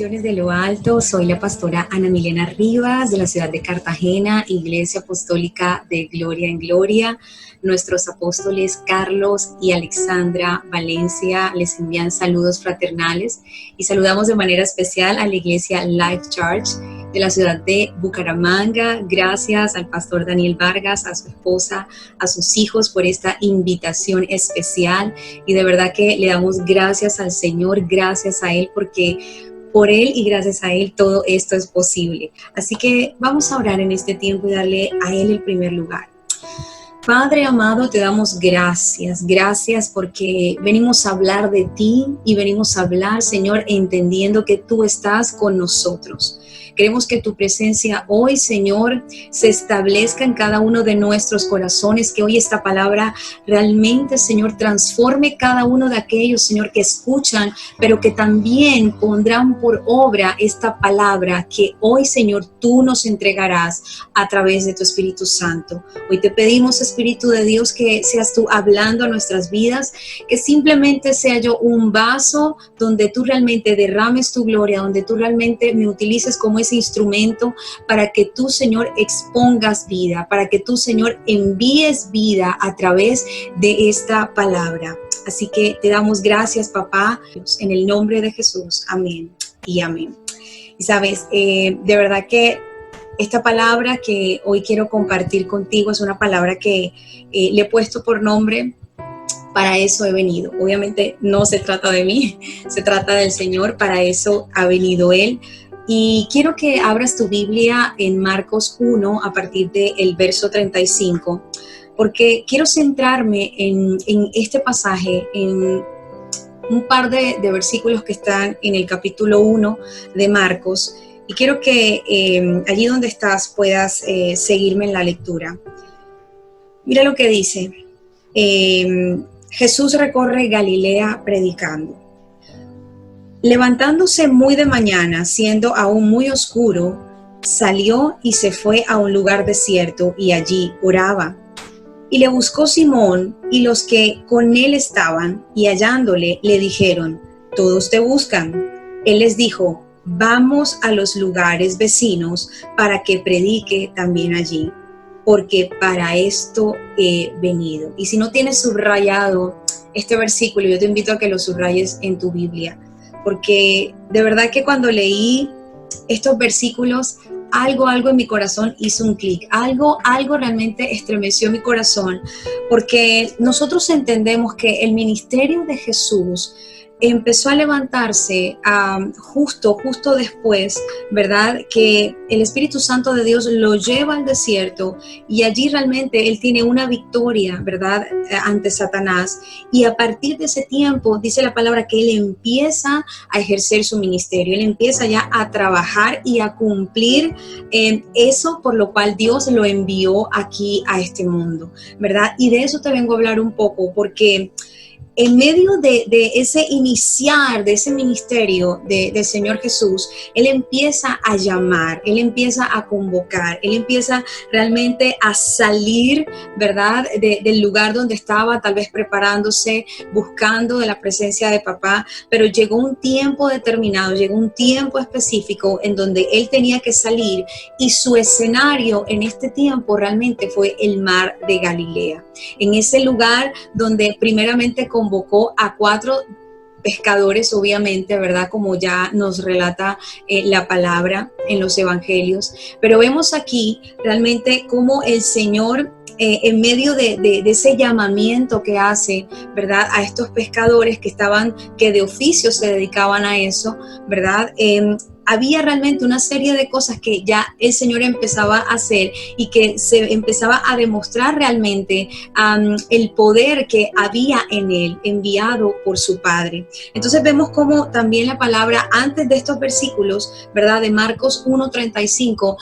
Bendiciones de lo alto, soy la pastora Ana Milena Rivas de la ciudad de Cartagena, Iglesia Apostólica de Gloria en Gloria. Nuestros apóstoles Carlos y Alexandra Valencia les envían saludos fraternales y saludamos de manera especial a la Iglesia Life Church de la ciudad de Bucaramanga. Gracias al pastor Daniel Vargas, a su esposa, a sus hijos por esta invitación especial y de verdad que le damos gracias al Señor, gracias a Él porque por Él y gracias a Él todo esto es posible. Así que vamos a orar en este tiempo y darle a Él el primer lugar. Padre amado, te damos gracias, gracias porque venimos a hablar de ti y venimos a hablar, Señor, entendiendo que tú estás con nosotros. Queremos que tu presencia hoy, Señor, se establezca en cada uno de nuestros corazones, que hoy esta palabra realmente, Señor, transforme cada uno de aquellos, Señor, que escuchan, pero que también pondrán por obra esta palabra que hoy, Señor, tú nos entregarás a través de tu Espíritu Santo. Hoy te pedimos, Espíritu de Dios, que seas tú hablando a nuestras vidas, que simplemente sea yo un vaso donde tú realmente derrames tu gloria, donde tú realmente me utilices como ese instrumento para que tú, Señor, expongas vida, para que tú, Señor, envíes vida a través de esta palabra. Así que te damos gracias, papá, en el nombre de Jesús. Amén y amén. Y sabes, de verdad que esta palabra que hoy quiero compartir contigo es una palabra que le he puesto por nombre Para eso he venido. Obviamente no se trata de mí, se trata del Señor, para eso ha venido Él. Y quiero que abras tu Biblia en Marcos 1 a partir del verso 35, porque quiero centrarme en este pasaje, en un par de versículos que están en el capítulo 1 de Marcos, y quiero que allí donde estás puedas seguirme en la lectura. Mira lo que dice. Jesús recorre Galilea predicando. Levantándose muy de mañana, siendo aún muy oscuro, salió y se fue a un lugar desierto y allí oraba. Y le buscó Simón y los que con él estaban, y hallándole le dijeron: todos te buscan. Él les dijo: vamos a los lugares vecinos para que predique también allí, porque para esto he venido. Y si no tienes subrayado este versículo, yo te invito a que lo subrayes en tu Biblia, porque de verdad que cuando leí estos versículos, algo en mi corazón hizo un clic, algo realmente estremeció mi corazón, porque nosotros entendemos que el ministerio de Jesús empezó a levantarse justo después, ¿verdad? Que el Espíritu Santo de Dios lo lleva al desierto y allí realmente Él tiene una victoria, ¿verdad? Ante Satanás. Y a partir de ese tiempo, dice la palabra que Él empieza a ejercer su ministerio. Él empieza ya a trabajar y a cumplir eso por lo cual Dios lo envió aquí a este mundo, ¿verdad? Y de eso te vengo a hablar un poco, porque en medio de ese iniciar, de ese ministerio del Señor Jesús, Él empieza a llamar, Él empieza a convocar, Él empieza realmente a salir, ¿verdad?, del lugar donde estaba, tal vez preparándose, buscando de la presencia de papá, pero llegó un tiempo determinado, llegó un tiempo específico en donde Él tenía que salir y su escenario en este tiempo realmente fue el mar de Galilea. En ese lugar donde primeramente convocó a 4 pescadores, obviamente, ¿verdad? Como ya nos relata la palabra en los evangelios. Pero vemos aquí realmente cómo el Señor, en medio de ese llamamiento que hace, ¿verdad?, a estos pescadores que de oficio se dedicaban a eso, ¿verdad?, había realmente una serie de cosas que ya el Señor empezaba a hacer y que se empezaba a demostrar realmente el poder que había en Él, enviado por su Padre. Entonces vemos cómo también la palabra, antes de estos versículos, ¿verdad?, de Marcos 1:35,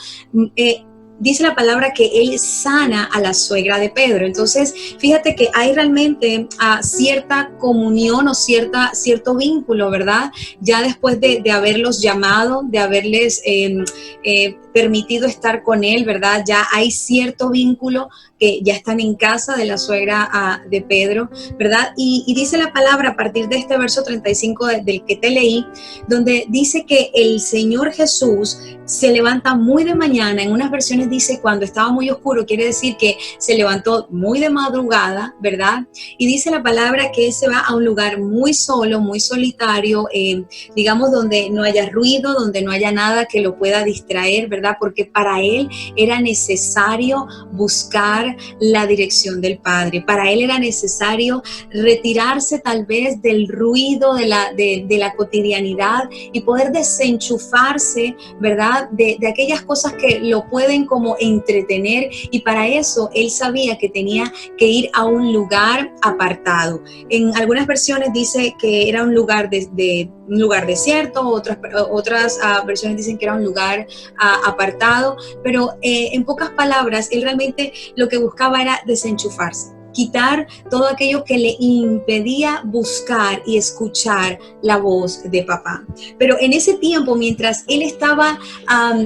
dice la palabra que Él sana a la suegra de Pedro. Entonces, fíjate que hay realmente cierta comunión o cierto vínculo, ¿verdad? Ya después de haberlos llamado, de haberles permitido estar con él, ¿verdad? Ya hay cierto vínculo, que ya están en casa de la suegra de Pedro, ¿verdad? Y dice la palabra a partir de este verso 35 del que te leí, donde dice que el Señor Jesús se levanta muy de mañana. En unas versiones dice cuando estaba muy oscuro, quiere decir que se levantó muy de madrugada, ¿verdad? Y dice la palabra que él se va a un lugar muy solo, muy solitario, digamos donde no haya ruido, donde no haya nada que lo pueda distraer, ¿verdad? Porque para él era necesario buscar la dirección del Padre. Para él era necesario retirarse tal vez del ruido de la cotidianidad y poder desenchufarse, ¿verdad? De aquellas cosas que lo pueden como entretener, y para eso él sabía que tenía que ir a un lugar apartado. En algunas versiones dice que era un lugar un lugar desierto, otras versiones dicen que era un lugar apartado, pero en pocas palabras, él realmente lo que buscaba era desenchufarse, quitar todo aquello que le impedía buscar y escuchar la voz de papá. Pero en ese tiempo, mientras él estaba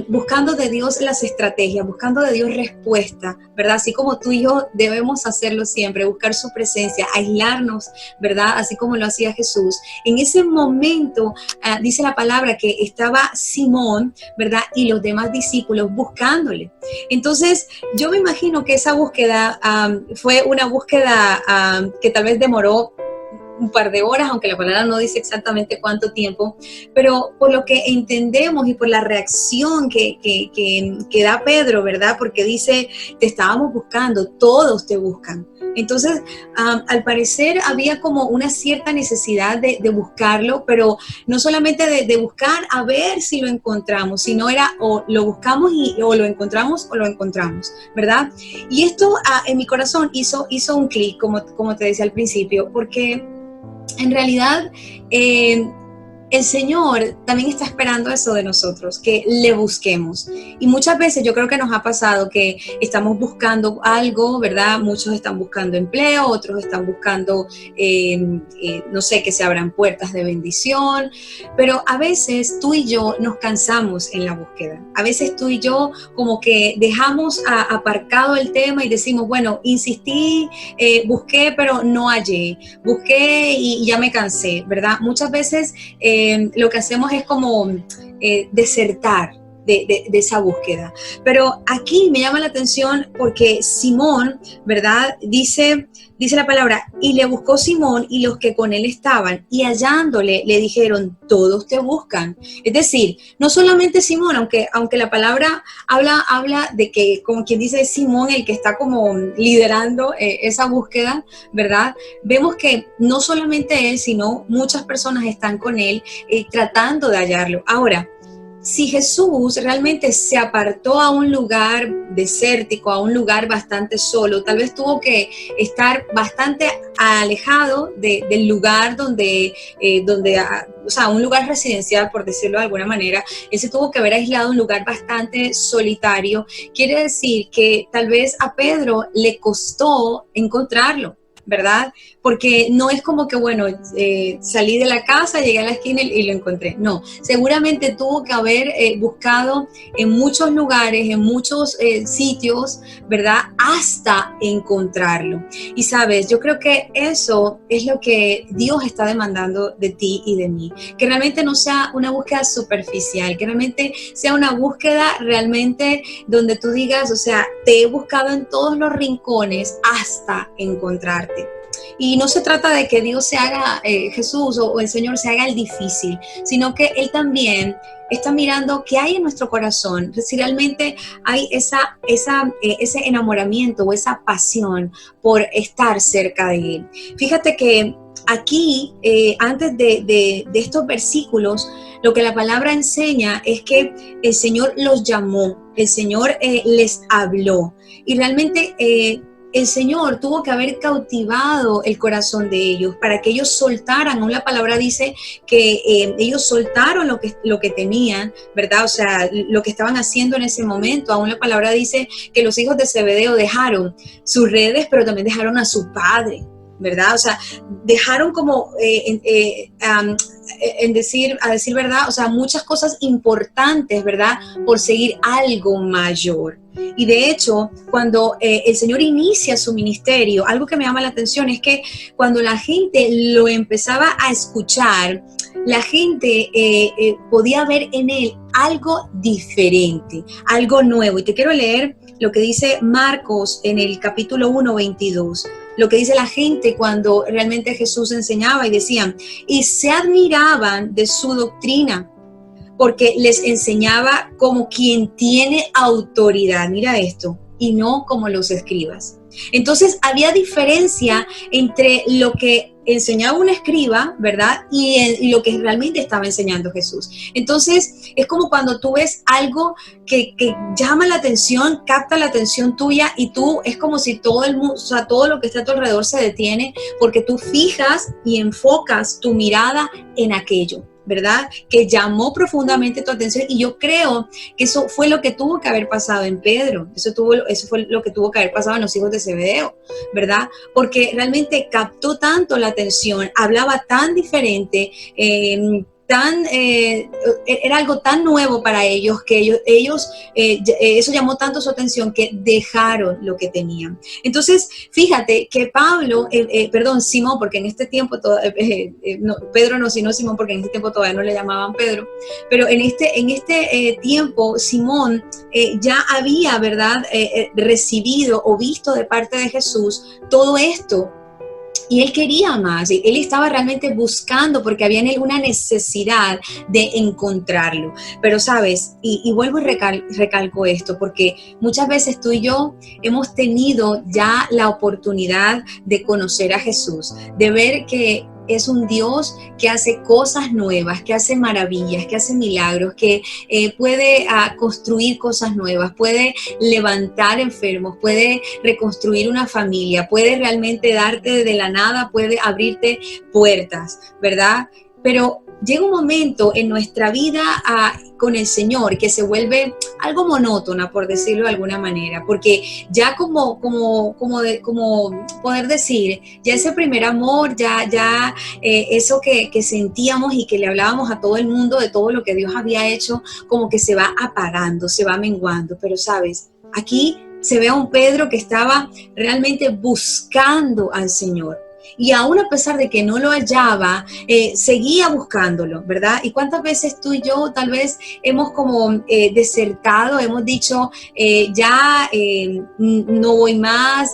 buscando de Dios las estrategias, buscando de Dios respuesta, ¿verdad? Así como tú y yo debemos hacerlo siempre, buscar su presencia, aislarnos, ¿verdad? Así como lo hacía Jesús. En ese momento, dice la palabra que estaba Simón, ¿verdad? Y los demás discípulos buscándole. Entonces, yo me imagino que esa búsqueda fue una búsqueda que tal vez demoró un par de horas, aunque la palabra no dice exactamente cuánto tiempo, pero por lo que entendemos y por la reacción que da Pedro, ¿verdad? Porque dice, te estábamos buscando, todos te buscan. Entonces, al parecer había como una cierta necesidad de buscarlo, pero no solamente de buscar a ver si lo encontramos, sino era o lo buscamos o lo encontramos, ¿verdad? Y esto en mi corazón hizo un clic, como te decía al principio, porque en realidad el Señor también está esperando eso de nosotros, que le busquemos. Y muchas veces yo creo que nos ha pasado que estamos buscando algo, ¿verdad? Muchos están buscando empleo, otros están buscando, no sé, que se abran puertas de bendición, pero a veces tú y yo nos cansamos en la búsqueda. A veces tú y yo como que dejamos aparcado el tema y decimos, bueno, insistí, busqué, pero no hallé, busqué y ya me cansé, ¿verdad? Muchas veces lo que hacemos es como desertar de esa búsqueda. Pero aquí me llama la atención porque Simón, ¿verdad? Dice la palabra, y le buscó Simón y los que con él estaban, y hallándole le dijeron, todos te buscan. Es decir, no solamente Simón, aunque la palabra habla de que, como quien dice, es Simón el que está como liderando esa búsqueda, ¿verdad? Vemos que no solamente él, sino muchas personas están con él tratando de hallarlo. Ahora, si Jesús realmente se apartó a un lugar desértico, a un lugar bastante solo, tal vez tuvo que estar bastante alejado del lugar donde o sea, un lugar residencial, por decirlo de alguna manera, él se tuvo que haber aislado a un lugar bastante solitario. Quiere decir que tal vez a Pedro le costó encontrarlo, ¿verdad? Porque no es como que, bueno, salí de la casa, llegué a la esquina y lo encontré. No, seguramente tuvo que haber buscado en muchos lugares, en muchos sitios, ¿verdad? Hasta encontrarlo. Y sabes, yo creo que eso es lo que Dios está demandando de ti y de mí. Que realmente no sea una búsqueda superficial, que realmente sea una búsqueda realmente donde tú digas, o sea, te he buscado en todos los rincones hasta encontrarte. Y no se trata de que Dios se haga, Jesús o el Señor se haga el difícil, sino que Él también está mirando qué hay en nuestro corazón, si realmente hay ese enamoramiento o esa pasión por estar cerca de Él. Fíjate que aquí, antes de estos versículos, lo que la palabra enseña es que el Señor los llamó, el Señor les habló, y realmente el Señor tuvo que haber cautivado el corazón de ellos para que ellos soltaran. Aún la palabra dice que ellos soltaron lo que tenían, ¿verdad? O sea, lo que estaban haciendo en ese momento. Aún la palabra dice que los hijos de Zebedeo dejaron sus redes, pero también dejaron a su padre, ¿verdad? O sea, dejaron como a decir verdad, o sea, muchas cosas importantes, ¿verdad? Por seguir algo mayor. Y de hecho, cuando el Señor inicia su ministerio, algo que me llama la atención es que cuando la gente lo empezaba a escuchar, la gente podía ver en él algo diferente, algo nuevo. Y te quiero leer lo que dice Marcos en el capítulo 1, 22. Lo que dice la gente cuando realmente Jesús enseñaba y decían, y se admiraban de su doctrina, porque les enseñaba como quien tiene autoridad, mira esto, y no como los escribas. Entonces había diferencia entre lo que enseñaba un escriba, ¿verdad? Y lo que realmente estaba enseñando Jesús. Entonces es como cuando tú ves algo que llama la atención, capta la atención tuya y tú es como si todo el mundo, o sea, todo lo que está a tu alrededor se detiene porque tú fijas y enfocas tu mirada en aquello, ¿verdad? Que llamó profundamente tu atención y yo creo que eso fue lo que tuvo que haber pasado en Pedro, eso fue lo que tuvo que haber pasado en los hijos de Zebedeo, ¿verdad? Porque realmente captó tanto la atención, hablaba tan diferente, era algo tan nuevo para ellos que eso llamó tanto su atención que dejaron lo que tenían. Entonces, fíjate que Simón, porque en este tiempo, Pedro no, sino Simón, porque en este tiempo todavía no le llamaban Pedro, pero en este tiempo, Simón ya había, ¿verdad?, recibido o visto de parte de Jesús todo esto. Y él quería más, él estaba realmente buscando porque había en él una necesidad de encontrarlo. Pero sabes, y vuelvo y recalco esto, porque muchas veces tú y yo hemos tenido ya la oportunidad de conocer a Jesús, de ver que es un Dios que hace cosas nuevas, que hace maravillas, que hace milagros, que puede construir cosas nuevas, puede levantar enfermos, puede reconstruir una familia, puede realmente darte de la nada, puede abrirte puertas, ¿verdad? Pero llega un momento en nuestra vida con el Señor que se vuelve algo monótona, por decirlo de alguna manera, porque ya como poder decir, ya ese primer amor, eso que sentíamos y que le hablábamos a todo el mundo de todo lo que Dios había hecho, como que se va apagando, se va menguando. Pero sabes, aquí se ve a un Pedro que estaba realmente buscando al Señor. Y aún a pesar de que no lo hallaba, seguía buscándolo, ¿verdad? Y cuántas veces tú y yo tal vez hemos como desertado, hemos dicho, no voy más,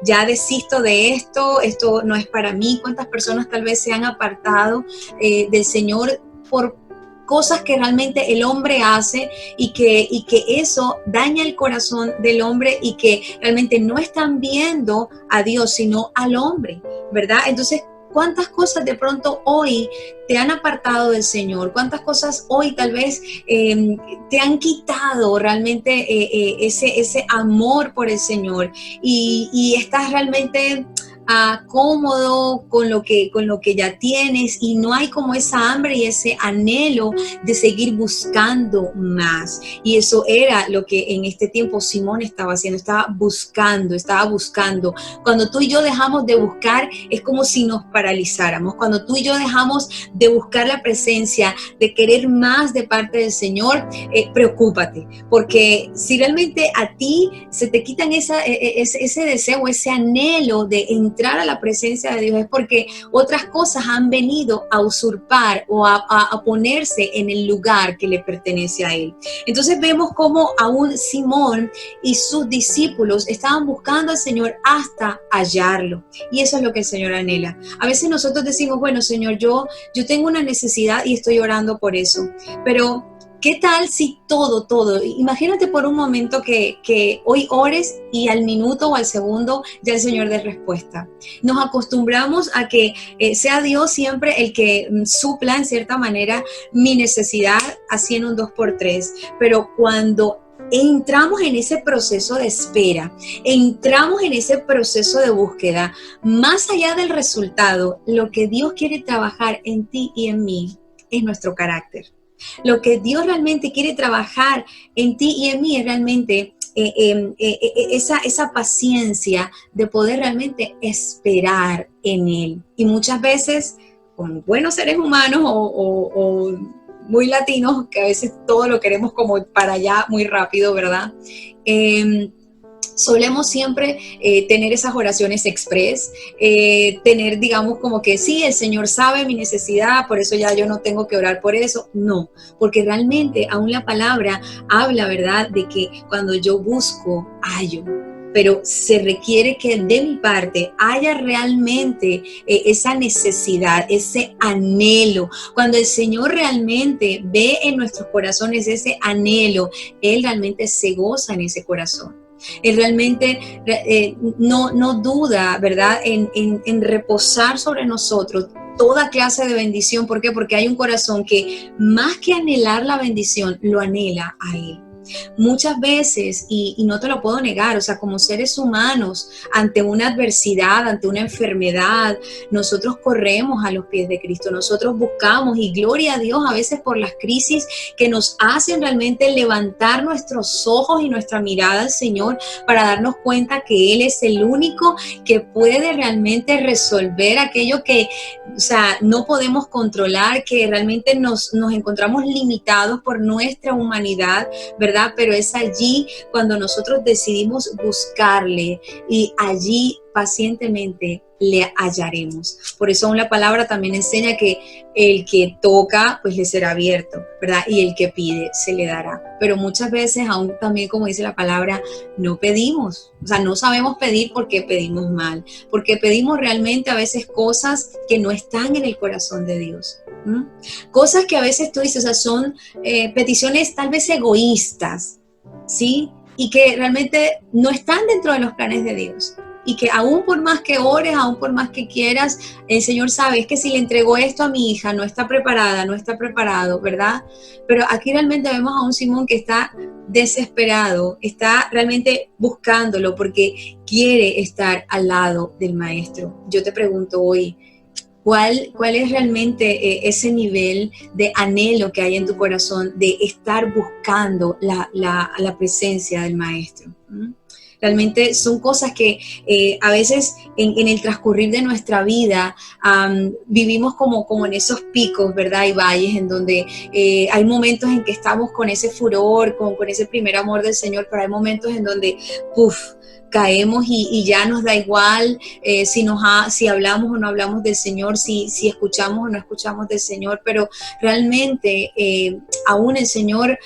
ya desisto de esto no es para mí. ¿Cuántas personas tal vez se han apartado del Señor por cosas que realmente el hombre hace y que eso daña el corazón del hombre y que realmente no están viendo a Dios, sino al hombre, ¿verdad? Entonces, ¿cuántas cosas de pronto hoy te han apartado del Señor? ¿Cuántas cosas hoy tal vez te han quitado realmente ese amor por el Señor y estás realmente cómodo con lo que ya tienes y no hay como esa hambre y ese anhelo de seguir buscando más? Y eso era lo que en este tiempo Simón estaba haciendo, estaba buscando. Cuando tú y yo dejamos de buscar, es como si nos paralizáramos. Cuando tú y yo dejamos de buscar la presencia, de querer más de parte del Señor, preocúpate, porque si realmente a ti se te quitan ese deseo, ese anhelo de entrar a la presencia de Dios, es porque otras cosas han venido a usurpar o a ponerse en el lugar que le pertenece a Él. Entonces vemos cómo aún Simón y sus discípulos estaban buscando al Señor hasta hallarlo. Y eso es lo que el Señor anhela. A veces nosotros decimos, bueno, Señor, yo tengo una necesidad y estoy orando por eso, pero ¿qué tal si todo? Imagínate por un momento que hoy ores y al minuto o al segundo ya el Señor dé respuesta. Nos acostumbramos a que sea Dios siempre el que supla en cierta manera mi necesidad, así en un 2x3. Pero cuando entramos en ese proceso de espera, entramos en ese proceso de búsqueda, más allá del resultado, lo que Dios quiere trabajar en ti y en mí es nuestro carácter. Lo que Dios realmente quiere trabajar en ti y en mí es realmente esa paciencia de poder realmente esperar en Él. Y muchas veces como buenos seres humanos o muy latinos, que a veces todo lo queremos como para allá muy rápido, ¿verdad? Solemos siempre tener esas oraciones express, tener, digamos, como que sí, el Señor sabe mi necesidad, por eso ya yo no tengo que orar por eso. No, porque realmente aún la palabra habla, ¿verdad?, de que cuando yo busco, hallo. Pero se requiere que de mi parte haya realmente esa necesidad, ese anhelo. Cuando el Señor realmente ve en nuestros corazones ese anhelo, Él realmente se goza en ese corazón. Él realmente no duda, ¿verdad?, en reposar sobre nosotros toda clase de bendición. ¿Por qué? Porque hay un corazón que más que anhelar la bendición, lo anhela a Él. Muchas veces, y no te lo puedo negar, o sea, como seres humanos, ante una adversidad, ante una enfermedad, nosotros corremos a los pies de Cristo, nosotros buscamos, y gloria a Dios a veces por las crisis que nos hacen realmente levantar nuestros ojos y nuestra mirada al Señor para darnos cuenta que Él es el único que puede realmente resolver aquello que, o sea, no podemos controlar, que realmente nos encontramos limitados por nuestra humanidad, ¿verdad? Pero es allí cuando nosotros decidimos buscarle y allí pacientemente le hallaremos. Por eso aún la palabra también enseña que el que toca, pues le será abierto, ¿verdad? Y el que pide, se le dará. Pero muchas veces aún también, como dice la palabra, no pedimos. O sea, no sabemos pedir porque pedimos mal, porque pedimos realmente a veces cosas que no están en el corazón de Dios. Cosas que a veces tú dices, o sea, son peticiones tal vez egoístas, ¿sí? Y que realmente no están dentro de los planes de Dios. Y que aún por más que ores, aún por más que quieras, el Señor sabe, es que si le entregó esto a mi hija, no está preparada, no está preparado, ¿verdad? Pero aquí realmente vemos a un Simón que está desesperado, está realmente buscándolo porque quiere estar al lado del Maestro. Yo te pregunto hoy, ¿cuál es realmente ese nivel de anhelo que hay en tu corazón de estar buscando la presencia del Maestro? Realmente son cosas que a veces en el transcurrir de nuestra vida vivimos como en esos picos, ¿verdad? Y valles en donde hay momentos en que estamos con ese furor, con ese primer amor del Señor, pero hay momentos en donde, caemos y ya nos da igual si hablamos o no hablamos del Señor, si escuchamos o no escuchamos del Señor, pero realmente aún el Señor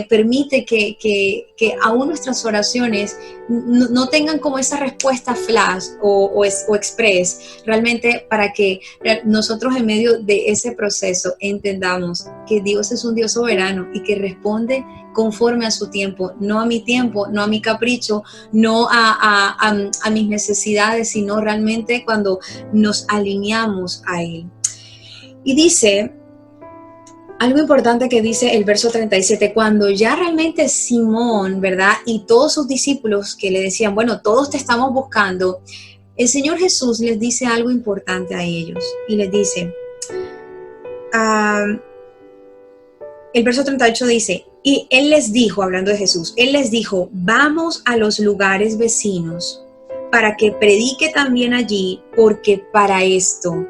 permite que aún nuestras oraciones no tengan como esa respuesta flash o express, realmente para que nosotros en medio de ese proceso entendamos que Dios es un Dios soberano y que responde conforme a su tiempo, no a mi tiempo, no a mi capricho, no a mis necesidades, sino realmente cuando nos alineamos a Él. Y dice algo importante que dice el verso 37, cuando ya realmente Simón, ¿verdad? Y todos sus discípulos que le decían, bueno, todos te estamos buscando, el Señor Jesús les dice algo importante a ellos y les dice, el verso 38 dice, y Él les dijo, hablando de Jesús, Él les dijo, vamos a los lugares vecinos para que predique también allí, porque para esto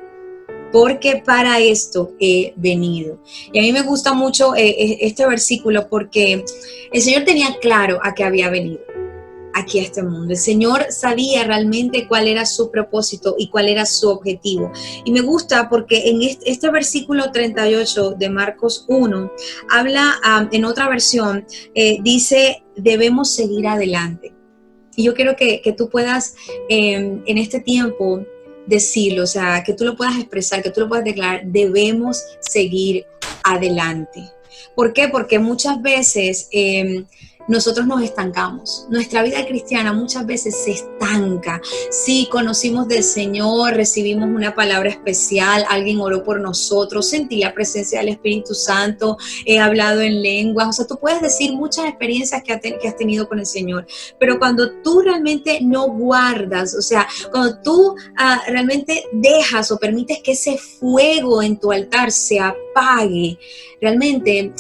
he venido. Y a mí me gusta mucho este versículo porque el Señor tenía claro a qué había venido aquí a este mundo. El Señor sabía realmente cuál era su propósito y cuál era su objetivo. Y me gusta porque en este versículo 38 de Marcos 1 habla, en otra versión, dice, debemos seguir adelante. Y yo quiero que tú puedas en este tiempo decirlo, o sea, que tú lo puedas expresar, que tú lo puedas declarar, debemos seguir adelante. ¿Por qué? Porque muchas veces nosotros nos estancamos. Nuestra vida cristiana muchas veces se estanca. Sí, conocimos del Señor, recibimos una palabra especial, alguien oró por nosotros, sentí la presencia del Espíritu Santo, he hablado en lenguas, o sea, tú puedes decir muchas experiencias que has tenido con el Señor, pero cuando tú realmente no guardas, o sea, cuando tú realmente dejas o permites que ese fuego en tu altar se apague, realmente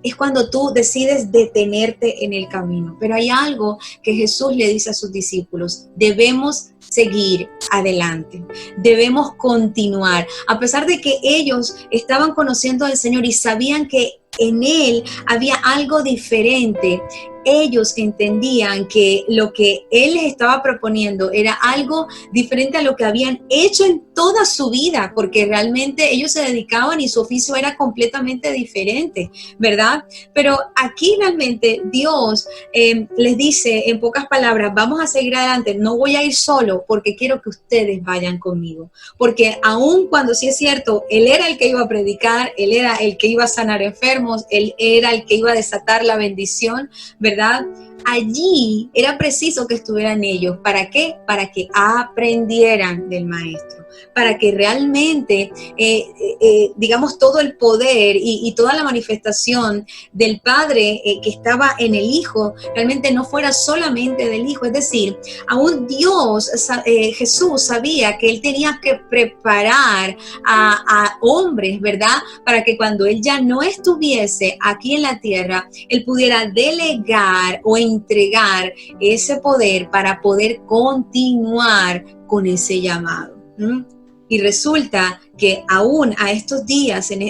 es cuando tú decides detenerte en el camino. Pero hay algo que Jesús le dice a sus discípulos: debemos seguir adelante, debemos continuar. A pesar de que ellos estaban conociendo al Señor y sabían que en Él había algo diferente, ellos entendían que lo que Él les estaba proponiendo era algo diferente a lo que habían hecho en toda su vida, porque realmente ellos se dedicaban y su oficio era completamente diferente, ¿verdad? Pero aquí realmente Dios les dice en pocas palabras: vamos a seguir adelante, no voy a ir solo porque quiero que ustedes vayan conmigo. Porque aun cuando sí es cierto, Él era el que iba a predicar, Él era el que iba a sanar enfermos, Él era el que iba a desatar la bendición, ¿verdad? Allí era preciso que estuvieran ellos. ¿Para qué? Para que aprendieran del maestro, para que realmente, digamos, todo el poder y toda la manifestación del Padre que estaba en el Hijo, realmente no fuera solamente del Hijo. Es decir, aún Dios, Jesús sabía que Él tenía que preparar a hombres, ¿verdad? Para que cuando Él ya no estuviese aquí en la tierra, Él pudiera delegar o entregar ese poder para poder continuar con ese llamado. Y resulta que aún a estos días, en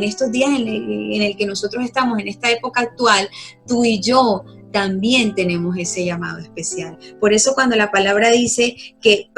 estos días en el que nosotros estamos, en esta época actual, tú y yo también tenemos ese llamado especial. Por eso cuando la palabra dice que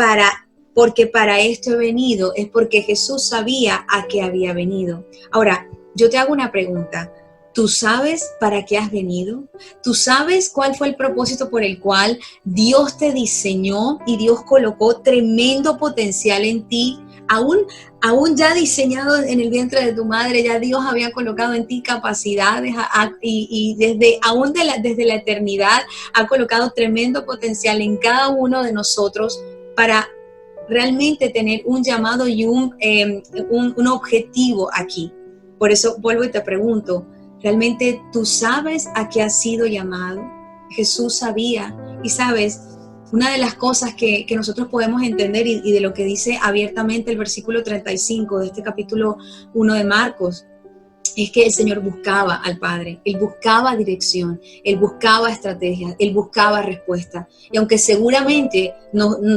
porque para esto he venido, es porque Jesús sabía a qué había venido. Ahora, yo te hago una pregunta. ¿Tú sabes para qué has venido? ¿Tú sabes cuál fue el propósito por el cual Dios te diseñó y Dios colocó tremendo potencial en ti? Aún ya diseñado en el vientre de tu madre, ya Dios había colocado en ti capacidades y desde la eternidad ha colocado tremendo potencial en cada uno de nosotros para realmente tener un llamado y un objetivo aquí. Por eso vuelvo y te pregunto, ¿realmente tú sabes a qué has sido llamado? Jesús sabía. Y sabes, una de las cosas que nosotros podemos entender y de lo que dice abiertamente el versículo 35 de este capítulo 1 de Marcos, es que el Señor buscaba al Padre, Él buscaba dirección, Él buscaba estrategias, Él buscaba respuesta. Y aunque seguramente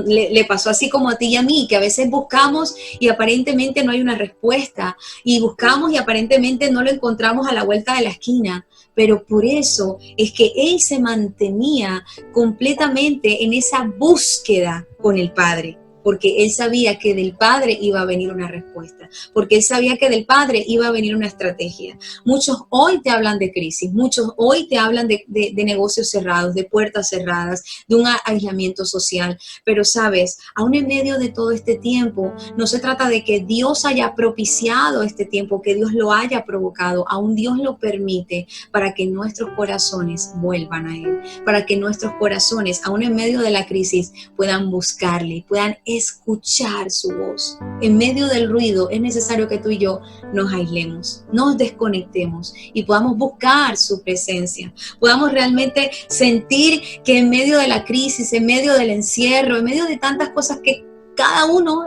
le pasó así como a ti y a mí, que a veces buscamos y aparentemente no hay una respuesta, y buscamos y aparentemente no lo encontramos a la vuelta de la esquina, pero por eso es que Él se mantenía completamente en esa búsqueda con el Padre. Porque Él sabía que del Padre iba a venir una respuesta, porque Él sabía que del Padre iba a venir una estrategia. Muchos hoy te hablan de crisis, muchos hoy te hablan de negocios cerrados, de puertas cerradas, de un aislamiento social, pero sabes, aún en medio de todo este tiempo, no se trata de que Dios haya propiciado este tiempo, que Dios lo haya provocado, aún Dios lo permite para que nuestros corazones vuelvan a Él, para que nuestros corazones, aún en medio de la crisis, puedan buscarle, puedan escuchar su voz. En medio del ruido es necesario que tú y yo nos aislemos, nos desconectemos y podamos buscar su presencia, podamos realmente sentir que en medio de la crisis, en medio del encierro, en medio de tantas cosas que cada uno o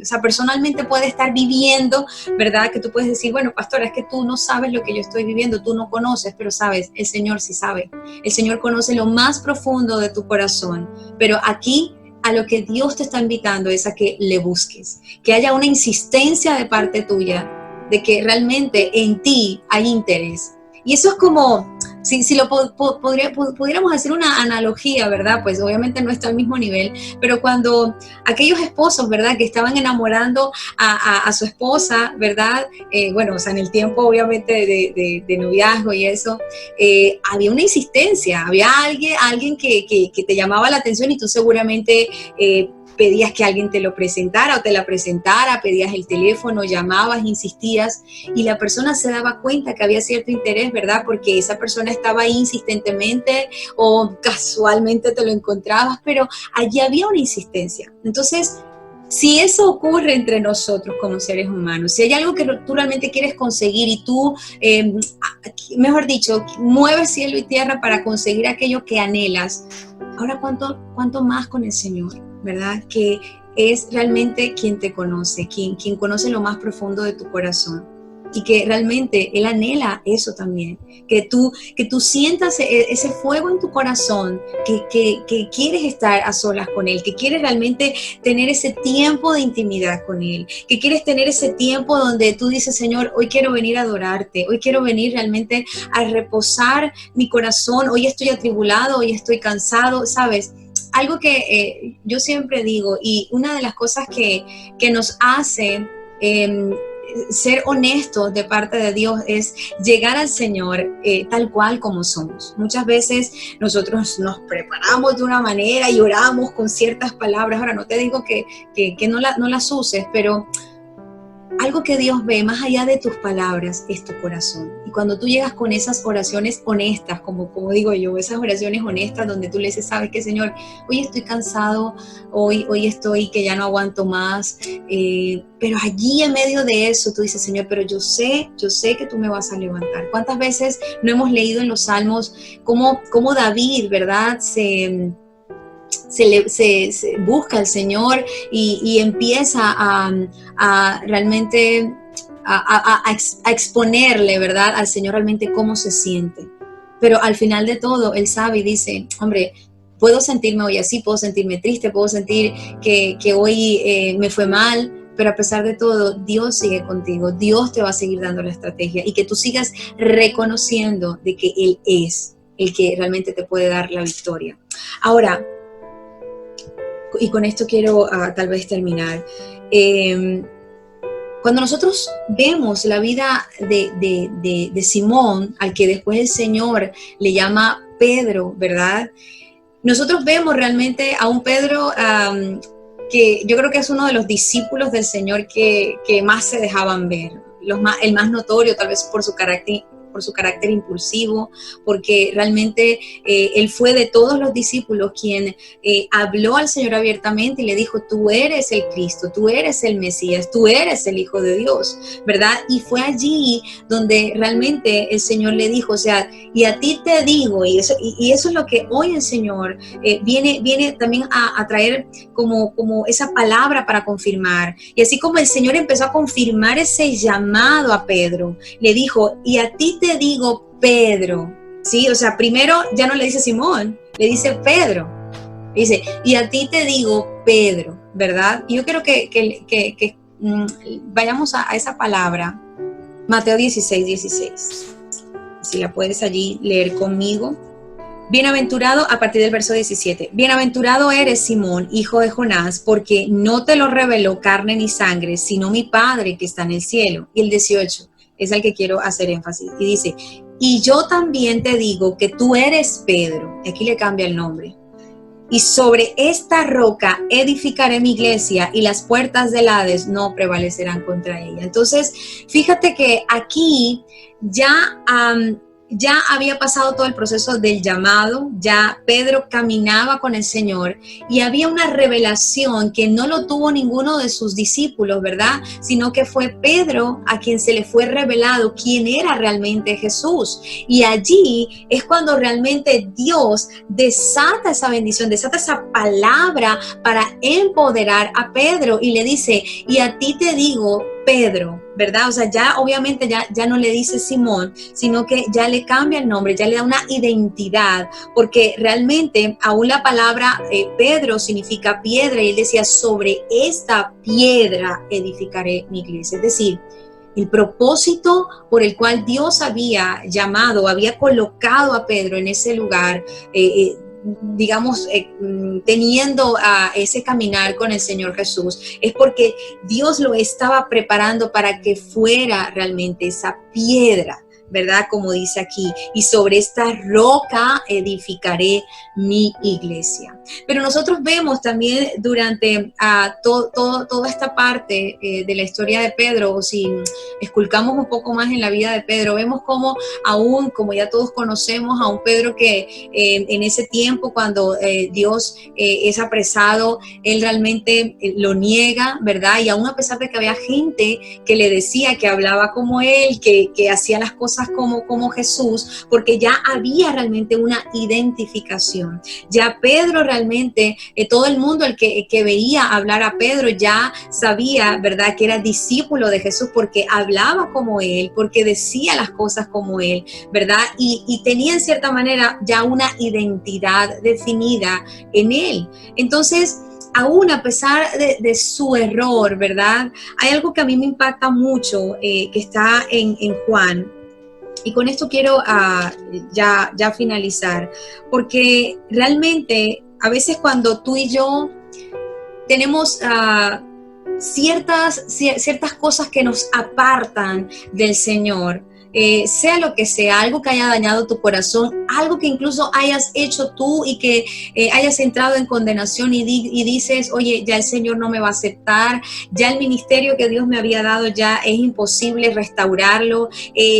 sea, personalmente puede estar viviendo, ¿verdad? Que tú puedes decir, bueno, pastora, es que tú no sabes lo que yo estoy viviendo, tú no conoces, pero sabes, el Señor sí sabe. El Señor conoce lo más profundo de tu corazón, pero aquí a lo que Dios te está invitando es a que le busques, que haya una insistencia de parte tuya, de que realmente en ti hay interés. Y eso es como, si lo pudiéramos hacer una analogía, ¿verdad? Pues obviamente no está al mismo nivel, pero cuando aquellos esposos, ¿verdad? Que estaban enamorando a su esposa, ¿verdad? Bueno, o sea, en el tiempo obviamente de noviazgo y eso, había una insistencia, había alguien que te llamaba la atención y tú seguramente pedías que alguien te lo presentara o te la presentara, pedías el teléfono, llamabas, insistías y la persona se daba cuenta que había cierto interés, ¿verdad? Porque esa persona estaba ahí insistentemente o casualmente te lo encontrabas, pero allí había una insistencia. Entonces, si eso ocurre entre nosotros como seres humanos, si hay algo que tú realmente quieres conseguir y tú, mejor dicho, mueves cielo y tierra para conseguir aquello que anhelas, ahora cuánto más con el Señor, ¿verdad? Que es realmente quien te conoce, quien conoce lo más profundo de tu corazón. y que realmente Él anhela eso también, que tú sientas ese fuego en tu corazón, que quieres estar a solas con Él, que quieres realmente tener ese tiempo de intimidad con Él, que quieres tener ese tiempo donde tú dices, Señor, hoy quiero venir a adorarte, hoy quiero venir realmente a reposar mi corazón, hoy estoy atribulado, hoy estoy cansado, ¿sabes? Algo que yo siempre digo, y una de las cosas que nos hace ser honestos de parte de Dios es llegar al Señor tal cual como somos. Muchas veces nosotros nos preparamos de una manera y oramos con ciertas palabras. Ahora, no te digo que no las uses, pero algo que Dios ve más allá de tus palabras es tu corazón. Y cuando tú llegas con esas oraciones honestas, como digo yo, esas oraciones honestas donde tú le dices, sabes que Señor, hoy estoy cansado, hoy estoy que ya no aguanto más, pero allí en medio de eso tú dices, Señor, pero yo sé que tú me vas a levantar. ¿Cuántas veces no hemos leído en los Salmos cómo David, ¿verdad?, se busca al Señor y empieza a realmente a exponerle, ¿verdad?, al Señor realmente cómo se siente. Pero al final de todo, Él sabe y dice, hombre, puedo sentirme hoy así, puedo sentirme triste, puedo sentir que hoy me fue mal, pero a pesar de todo, Dios sigue contigo, Dios te va a seguir dando la estrategia y que tú sigas reconociendo de que Él es el que realmente te puede dar la victoria. Ahora, y con esto quiero tal vez terminar. Cuando nosotros vemos la vida de Simón, al que después el Señor le llama Pedro, ¿verdad? Nosotros vemos realmente a un Pedro que yo creo que es uno de los discípulos del Señor que más se dejaban ver, el más notorio tal vez por su carácter impulsivo, porque realmente él fue de todos los discípulos quien habló al Señor abiertamente y le dijo, tú eres el Cristo, tú eres el Mesías, tú eres el Hijo de Dios, ¿verdad? Y fue allí donde realmente el Señor le dijo, o sea, y a ti te digo, y eso es lo que hoy el Señor viene también a traer como esa palabra para confirmar. Y así como el Señor empezó a confirmar ese llamado a Pedro, le dijo, y a ti te digo Pedro, ¿sí? O sea, primero ya no le dice Simón, le dice Pedro. Dice, y a ti te digo Pedro, ¿verdad? Y yo quiero que vayamos a esa palabra, Mateo 16. Si la puedes allí leer conmigo. Bienaventurado, a partir del verso 17, bienaventurado eres, Simón, hijo de Jonás, porque no te lo reveló carne ni sangre, sino mi Padre que está en el cielo. Y el 18 es al que quiero hacer énfasis. Y dice, y yo también te digo que tú eres Pedro. Aquí le cambia el nombre. Y sobre esta roca edificaré mi iglesia y las puertas del Hades no prevalecerán contra ella. Entonces, fíjate que aquí ya había pasado todo el proceso del llamado, ya Pedro caminaba con el Señor y había una revelación que no lo tuvo ninguno de sus discípulos, ¿verdad? Sino que fue Pedro a quien se le fue revelado quién era realmente Jesús. Y allí es cuando realmente Dios desata esa bendición, desata esa palabra para empoderar a Pedro y le dice, y a ti te digo, Pedro, ¿verdad? O sea, ya obviamente ya no le dice Simón, sino que ya le cambia el nombre, ya le da una identidad, porque realmente aún la palabra Pedro significa piedra, y él decía, sobre esta piedra edificaré mi iglesia. Es decir, el propósito por el cual Dios había llamado, había colocado a Pedro en ese lugar, digamos, teniendo ese caminar con el Señor Jesús, es porque Dios lo estaba preparando para que fuera realmente esa piedra, ¿verdad? Como dice aquí, y sobre esta roca edificaré mi iglesia. Pero nosotros vemos también durante toda esta parte de la historia de Pedro, o si esculcamos un poco más en la vida de Pedro, vemos como aún, como ya todos conocemos, a un Pedro que en ese tiempo cuando Dios es apresado, él realmente lo niega, ¿verdad? Y aún a pesar de que había gente que le decía que hablaba como él, que hacía las cosas cosas como Jesús, porque ya había realmente una identificación. Ya Pedro realmente, todo el mundo el que veía hablar a Pedro ya sabía, ¿verdad?, que era discípulo de Jesús porque hablaba como él, porque decía las cosas como él, ¿verdad? Y tenía en cierta manera ya una identidad definida en él. Entonces, aún a pesar de su error, ¿verdad? Hay algo que a mí me impacta mucho, que está en Juan, y con esto quiero ya finalizar, porque realmente a veces cuando tú y yo tenemos ciertas cosas que nos apartan del Señor, sea lo que sea, algo que haya dañado tu corazón, algo que incluso hayas hecho tú y que hayas entrado en condenación y dices, oye, ya el Señor no me va a aceptar, ya el ministerio que Dios me había dado ya es imposible restaurarlo,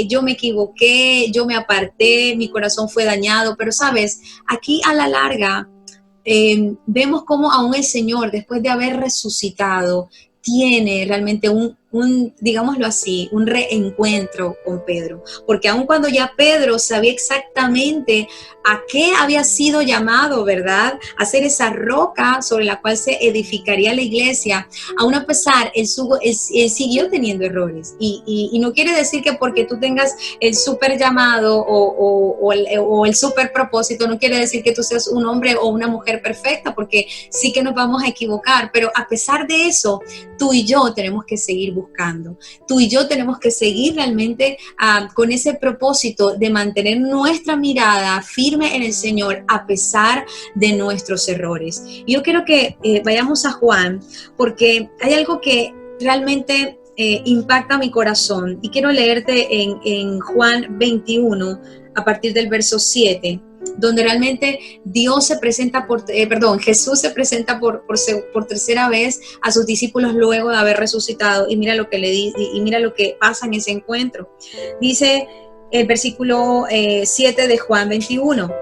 yo me equivoqué, yo me aparté, mi corazón fue dañado, pero sabes, aquí a la larga vemos cómo aún el Señor, después de haber resucitado, tiene realmente digámoslo así, un reencuentro con Pedro. Porque aun cuando ya Pedro sabía exactamente a qué había sido llamado, ¿verdad? A ser esa roca sobre la cual se edificaría la iglesia, aún a pesar, él siguió teniendo errores. Y no quiere decir que porque tú tengas el súper llamado o el súper propósito, no quiere decir que tú seas un hombre o una mujer perfecta, porque sí que nos vamos a equivocar. Pero a pesar de eso, tú y yo tenemos que seguir buscando. Tú y yo tenemos que seguir realmente con ese propósito de mantener nuestra mirada firme en el Señor a pesar de nuestros errores. Y yo quiero que vayamos a Juan, porque hay algo que realmente impacta mi corazón. Y quiero leerte en Juan 21, a partir del verso 7. Donde realmente Jesús se presenta por tercera vez a sus discípulos luego de haber resucitado, y mira lo que le dice, y mira lo que pasa en ese encuentro. Dice el versículo 7 de Juan 21.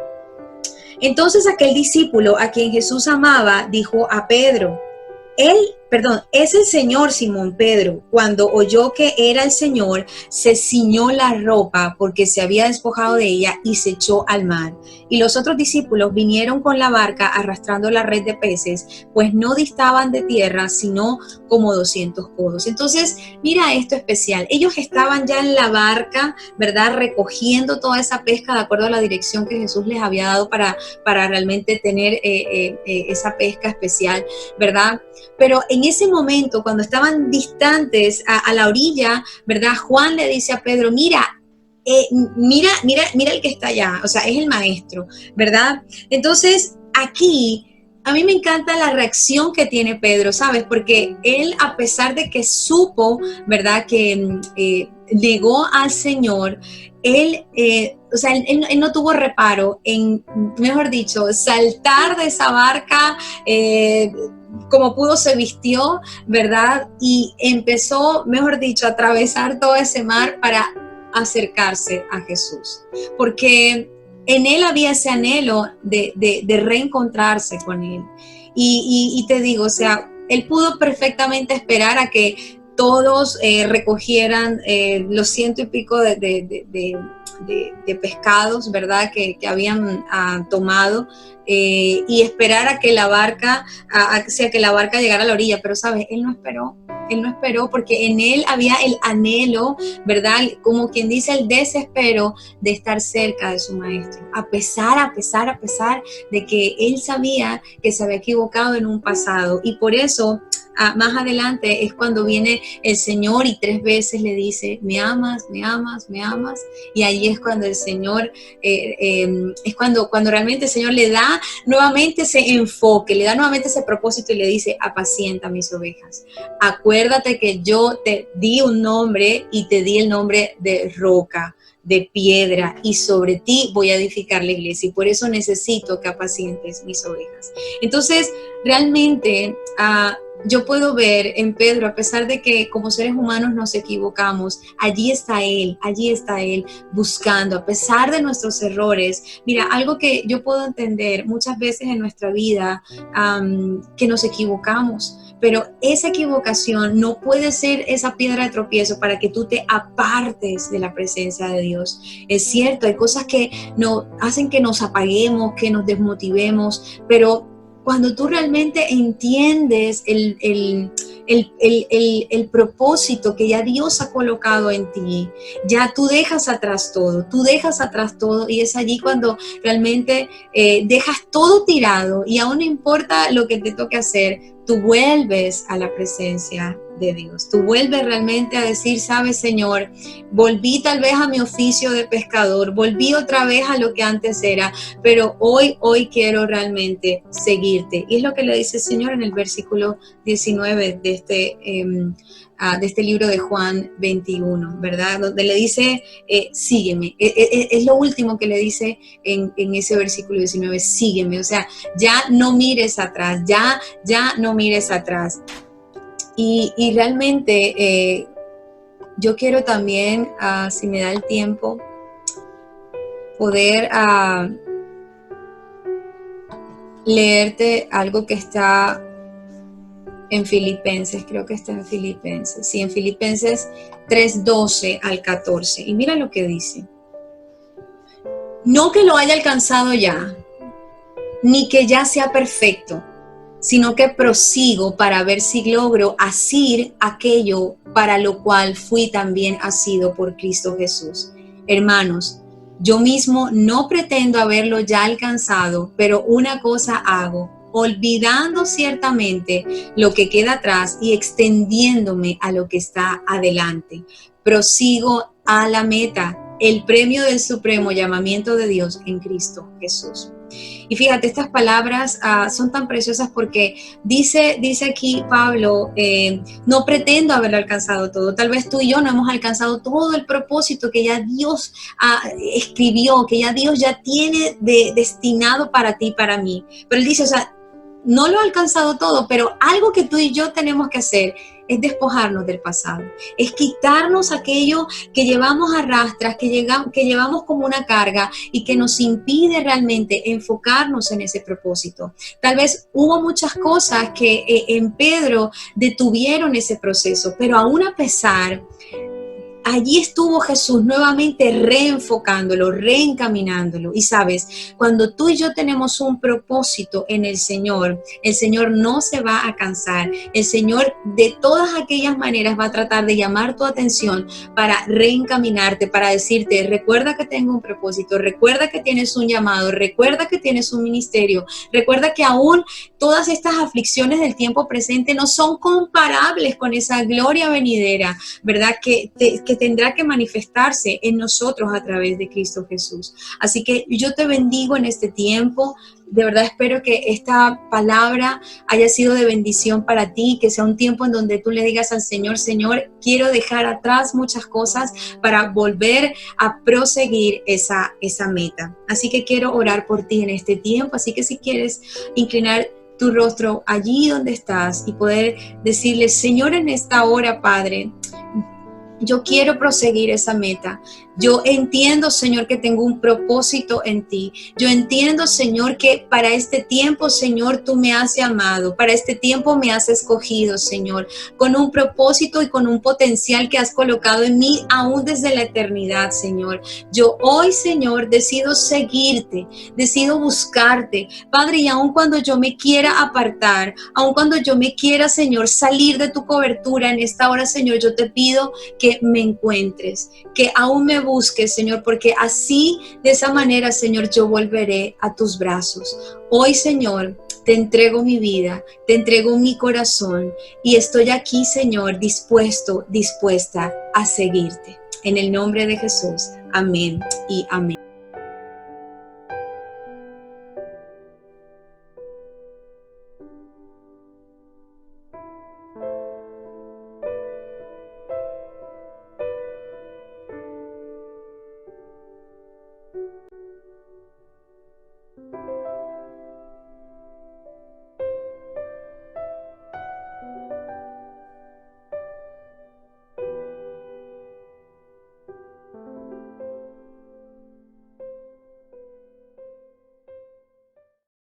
Entonces aquel discípulo a quien Jesús amaba dijo a Pedro, es el Señor. Simón Pedro, cuando oyó que era el Señor, se ciñó la ropa porque se había despojado de ella y se echó al mar. Y los otros discípulos vinieron con la barca arrastrando la red de peces, pues no distaban de tierra, sino como 200 codos. Entonces, mira esto especial. Ellos estaban ya en la barca, ¿verdad? Recogiendo toda esa pesca de acuerdo a la dirección que Jesús les había dado para realmente tener esa pesca especial, ¿verdad? Pero en ese momento, cuando estaban distantes a la orilla, ¿verdad? Juan le dice a Pedro, mira el que está allá, o sea, es el maestro, ¿verdad? Entonces, aquí, a mí me encanta la reacción que tiene Pedro, ¿sabes? Porque él, a pesar de que supo, ¿verdad?, que negó al Señor, él no tuvo reparo en, mejor dicho, saltar de esa barca, como pudo se vistió, ¿verdad? Y empezó, mejor dicho, a atravesar todo ese mar para acercarse a Jesús. Porque en él había ese anhelo de reencontrarse con él. Y te digo, o sea, él pudo perfectamente esperar a que todos recogieran los 100 y pico de pescados, ¿verdad?, que habían tomado, y esperar a que la barca llegara a la orilla. Pero, ¿sabes? Él no esperó porque en él había el anhelo, ¿verdad?, como quien dice, el desespero de estar cerca de su maestro, a pesar de que él sabía que se había equivocado en un pasado. Y por eso, más adelante es cuando viene el Señor y 3 veces le dice, me amas, me amas, me amas. Y ahí es cuando el Señor, es cuando realmente el Señor le da nuevamente ese enfoque, le da nuevamente ese propósito y le dice, apacienta mis ovejas. Acuérdate que yo te di un nombre y te di el nombre de roca, de piedra, y sobre ti voy a edificar la iglesia, y por eso necesito que apacientes mis ovejas. Entonces, realmente, yo puedo ver en Pedro, a pesar de que como seres humanos nos equivocamos, allí está él buscando, a pesar de nuestros errores. Mira, algo que yo puedo entender muchas veces en nuestra vida, que nos equivocamos, pero esa equivocación no puede ser esa piedra de tropiezo para que tú te apartes de la presencia de Dios. Es cierto, hay cosas que nos hacen que nos apaguemos, que nos desmotivemos, pero cuando tú realmente entiendes el propósito que ya Dios ha colocado en ti, ya tú dejas atrás todo y es allí cuando realmente dejas todo tirado y aún no importa lo que te toque hacer, tú vuelves a la presencia de Dios. Tú vuelves realmente a decir, sabes, Señor, volví tal vez a mi oficio de pescador, volví otra vez a lo que antes era, pero hoy quiero realmente seguirte. Y es lo que le dice el Señor en el versículo 19 de este libro de Juan 21, ¿verdad? Donde le dice, sígueme. Es lo último que le dice en ese versículo 19, sígueme. O sea, ya no mires atrás, ya no mires atrás. Y realmente yo quiero también, si me da el tiempo, poder leerte algo que está en Filipenses, creo que está en Filipenses, sí, en Filipenses 3:12 al 14. Y mira lo que dice. No que lo haya alcanzado ya, ni que ya sea perfecto, sino que prosigo para ver si logro asir aquello para lo cual fui también asido por Cristo Jesús. Hermanos, yo mismo no pretendo haberlo ya alcanzado, pero una cosa hago, olvidando ciertamente lo que queda atrás y extendiéndome a lo que está adelante. Prosigo a la meta, el premio del supremo llamamiento de Dios en Cristo Jesús. Y fíjate, estas palabras son tan preciosas porque dice aquí Pablo, no pretendo haberlo alcanzado todo. Tal vez tú y yo no hemos alcanzado todo el propósito que ya Dios escribió, que ya Dios ya tiene destinado para ti y para mí. Pero él dice, o sea, no lo he alcanzado todo, pero algo que tú y yo tenemos que hacer es despojarnos del pasado, es quitarnos aquello que llevamos a rastras, que llevamos como una carga y que nos impide realmente enfocarnos en ese propósito. Tal vez hubo muchas cosas que en Pedro detuvieron ese proceso, pero aún a pesar, allí estuvo Jesús nuevamente reenfocándolo, reencaminándolo. Y sabes, cuando tú y yo tenemos un propósito en el Señor no se va a cansar. El Señor de todas aquellas maneras va a tratar de llamar tu atención para reencaminarte, para decirte, recuerda que tengo un propósito, recuerda que tienes un llamado, recuerda que tienes un ministerio, recuerda que aún todas estas aflicciones del tiempo presente no son comparables con esa gloria venidera, ¿verdad? Que tendrá que manifestarse en nosotros a través de Cristo Jesús. Así que yo te bendigo en este tiempo. De verdad espero que esta palabra haya sido de bendición para ti, que sea un tiempo en donde tú le digas al Señor, Señor, quiero dejar atrás muchas cosas para volver a proseguir esa meta. Así que quiero orar por ti en este tiempo. Así que si quieres inclinar tu rostro allí donde estás y poder decirle, Señor, en esta hora, Padre, yo quiero proseguir esa meta. Yo entiendo, Señor, que tengo un propósito en ti. Yo entiendo, Señor, que para este tiempo, Señor, tú me has llamado. Para este tiempo me has escogido, Señor, con un propósito y con un potencial que has colocado en mí aún desde la eternidad, Señor. Yo hoy, Señor, decido seguirte, decido buscarte, Padre, y aun cuando yo me quiera apartar, aun cuando yo me quiera, Señor, salir de tu cobertura en esta hora, Señor, yo te pido que me encuentres, que aún me busques, Señor, porque así, de esa manera, Señor, yo volveré a tus brazos. Hoy, Señor, te entrego mi vida, te entrego mi corazón y estoy aquí, Señor, dispuesta a seguirte. En el nombre de Jesús. Amén y amén.